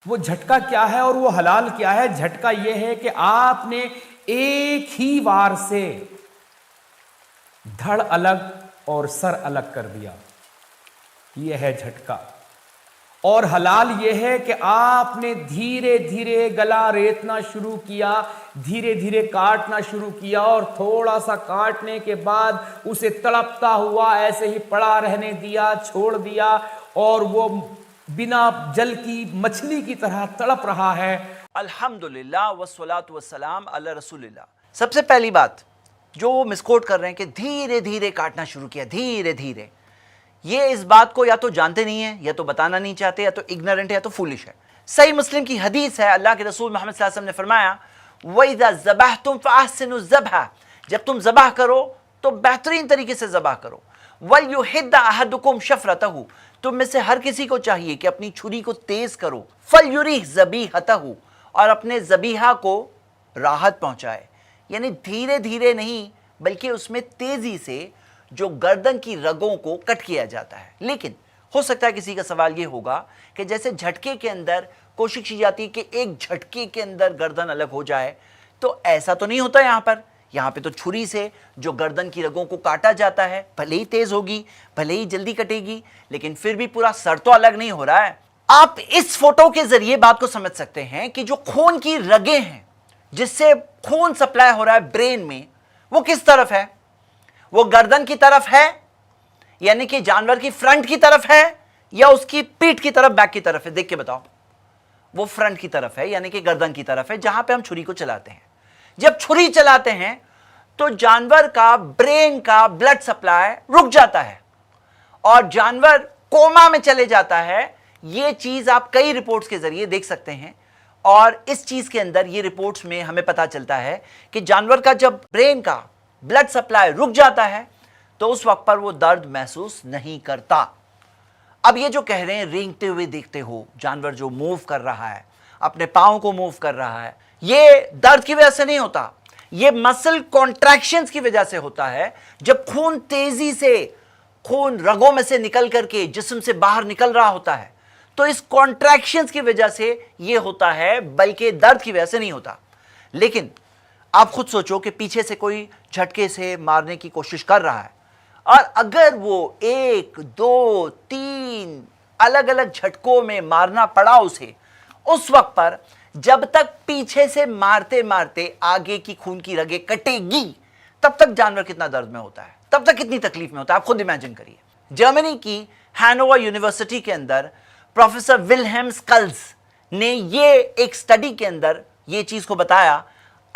वो झटका क्या है और वो हलाल क्या है? झटका ये है कि आपने एक ही वार से धड़ अलग और सर अलग कर दिया, यह है झटका। और हलाल यह है कि आपने धीरे धीरे गला रेतना शुरू किया, धीरे धीरे काटना शुरू किया, और थोड़ा सा काटने के बाद उसे तड़पता हुआ ऐसे ही पड़ा रहने दिया, छोड़ दिया, और वो बिना जल की मछली की तरह तड़प रहा है। अल्हम्दुलिल्लाह वस्सलातु वस्सलाम अला रसूलिल्लाह। सबसे पहली बात जो वो मिसकोट कर रहे हैं कि धीरे धीरे काटना शुरू किया, धीरे धीरे, ये इस बात को या तो जानते नहीं है, या तो बताना नहीं चाहते, या तो इग्नोरेंट है, या तो फूलिश है। सही मुस्लिम की हदीस है, अल्लाह के रसूल मोहम्मद सल्लल्लाहु अलैहि वसल्लम ने फरमाया, वइज़ा ज़बहतुम फ़अहसिनु ज़बह, जब तुम ज़बह करो तो बेहतरीन तरीके से ज़बह करो। वलयुहिद्दा अहदुकुम शफ़रतहु, तुम में से हर किसी को चाहिए कि अपनी छुरी को तेज करो। फलयुरिह ज़बीहतहु, और अपने ज़बीहा को राहत पहुंचाए, यानी धीरे धीरे नहीं बल्कि उसमें तेजी से जो गर्दन की रगों को कट किया जाता है। लेकिन हो सकता है किसी का सवाल ये होगा कि जैसे झटके के अंदर कोशिश की जाती है कि एक झटके के अंदर गर्दन अलग हो जाए, तो ऐसा तो नहीं होता यहाँ पे तो छुरी से जो गर्दन की रगों को काटा जाता है, भले ही तेज होगी, भले ही जल्दी कटेगी, लेकिन फिर भी पूरा सर तो अलग नहीं हो रहा है। आप इस फोटो के जरिए बात को समझ सकते हैं कि जो खून की रगें हैं जिससे खून सप्लाई हो रहा है ब्रेन में, वो किस तरफ है? वो गर्दन की तरफ है, यानी कि जानवर की फ्रंट की तरफ है, या उसकी पीठ की तरफ, बैक की तरफ है? देख के बताओ। वो फ्रंट की तरफ है, यानी कि गर्दन की तरफ है, जहां पे हम छुरी को चलाते हैं। जब छुरी चलाते हैं तो जानवर का ब्रेन का ब्लड सप्लाई रुक जाता है और जानवर कोमा में चले जाता है। यह चीज आप कई रिपोर्ट्स के जरिए देख सकते हैं, और इस चीज के अंदर ये रिपोर्ट्स में हमें पता चलता है कि जानवर का जब ब्रेन का ब्लड सप्लाई रुक जाता है तो उस वक्त पर वो दर्द महसूस नहीं करता। अब ये जो कह रहे हैं रेंगते हुए देखते हो, जानवर जो मूव कर रहा है, अपने पाँव को मूव कर रहा है, ये दर्द की वजह से नहीं होता, ये मसल कॉन्ट्रैक्शंस की वजह से होता है। जब खून तेजी से खून रगों में से निकल करके जिस्म से बाहर निकल रहा होता है, तो इस कॉन्ट्रैक्शंस की वजह से ये होता है, बल्कि दर्द की वजह से नहीं होता। लेकिन आप खुद सोचो कि पीछे से कोई झटके से मारने की कोशिश कर रहा है, और अगर वो 1, 2, 3 अलग अलग झटकों में मारना पड़ा उसे, उस वक्त पर जब तक पीछे से मारते मारते आगे की खून की रगें कटेगी, तब तक जानवर कितना दर्द में होता है, तब तक कितनी तकलीफ में होता है, आप खुद इमेजिन करिए। जर्मनी की हैनोवर यूनिवर्सिटी के अंदर प्रोफेसर विल्हेम स्कल्स ने ये एक स्टडी के अंदर ये चीज को बताया,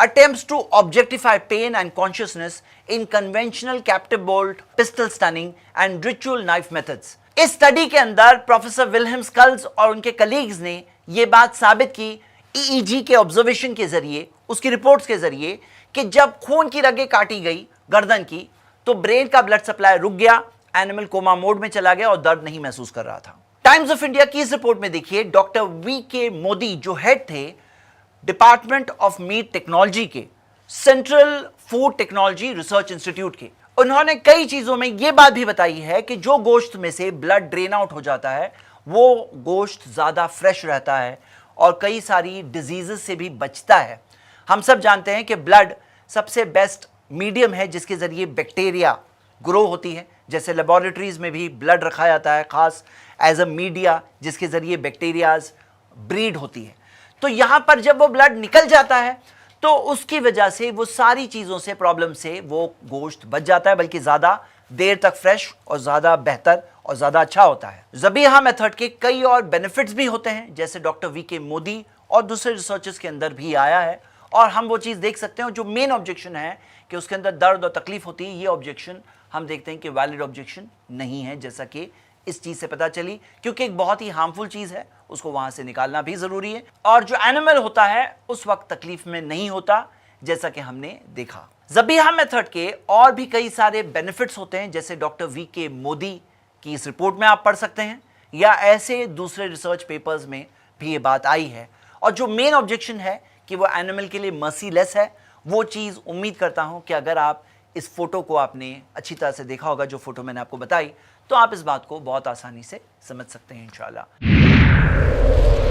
attempts to objectify pain and consciousness in conventional captive bolt, pistol stunning and ritual knife methods। इस स्टडी के अंदर प्रोफेसर विल्हेम स्कल्स और उनके कलीग्स ने यह बात साबित की ईईजी के ऑब्जर्वेशन के जरिए, उसकी रिपोर्ट्स के जरिए, कि जब खून की रगें काटी गई गर्दन की तो ब्रेन का ब्लड सप्लाई रुक गया, एनिमल कोमा मोड में चला गया और दर्द नहीं महसूस कर रहा था। टाइम्स ऑफ इंडिया की इस रिपोर्ट में देखिए, डॉक्टर वीके मोदी जो हेड थे डिपार्टमेंट ऑफ मीट टेक्नोलॉजी के, central food technology research institute के, उन्होंने कई चीजों में यह बात भी बताई है कि जो गोश्त में से ब्लड ड्रेन आउट हो जाता है वो गोश्त ज्यादा फ्रेश रहता है और कई सारी डिजीजेस से भी बचता है। हम सब जानते हैं कि ब्लड सबसे बेस्ट मीडियम है जिसके जरिए बैक्टीरिया ग्रो होती है। जैसे लेबोरेटरीज में भी ब्लड रखा जाता है खास एज अ मीडिया जिसके जरिए बैक्टीरियाज ब्रीड होती है। तो यहां पर जब वो ब्लड निकल जाता है तो उसकी वजह से वो सारी चीजों से, प्रॉब्लम से वो गोश्त बच जाता है, बल्कि ज्यादा देर तक फ्रेश और ज्यादा बेहतर और ज्यादा अच्छा होता है। ज़बीहा मेथड के कई और बेनिफिट्स भी होते हैं, जैसे डॉक्टर वीके मोदी और दूसरे रिसर्चर्स के अंदर भी आया है, और हम वो चीज देख सकते हैं। जो मेन ऑब्जेक्शन है कि उसके अंदर दर्द और तकलीफ होती है, ये ऑब्जेक्शन हम देखते हैं कि वैलिड ऑब्जेक्शन नहीं है, जैसा कि इस चीज से पता चली, क्योंकि एक बहुत ही हार्मफुल चीज है, उसको वहां से निकालना भी जरूरी है। और जो एनिमल होता है उस वक्त तकलीफ में नहीं होता, जैसा कि हमने देखा। ज़बीहा मेथड के और भी कई सारे बेनिफिट्स होते हैं, जैसे डॉक्टर वीके मोदी की इस रिपोर्ट में आप पढ़ सकते हैं, या ऐसे दूसरे रिसर्च पेपर्स में भी ये बात आई है। और जो मेन ऑब्जेक्शन है कि वो एनिमल के लिए मर्सीलेस है, वो चीज उम्मीद करता हूं कि अगर आप इस फोटो को आपने अच्छी तरह से देखा होगा, जो फोटो मैंने आपको बताई, तो आप इस बात को बहुत आसानी से समझ सकते हैं इंशाल्लाह।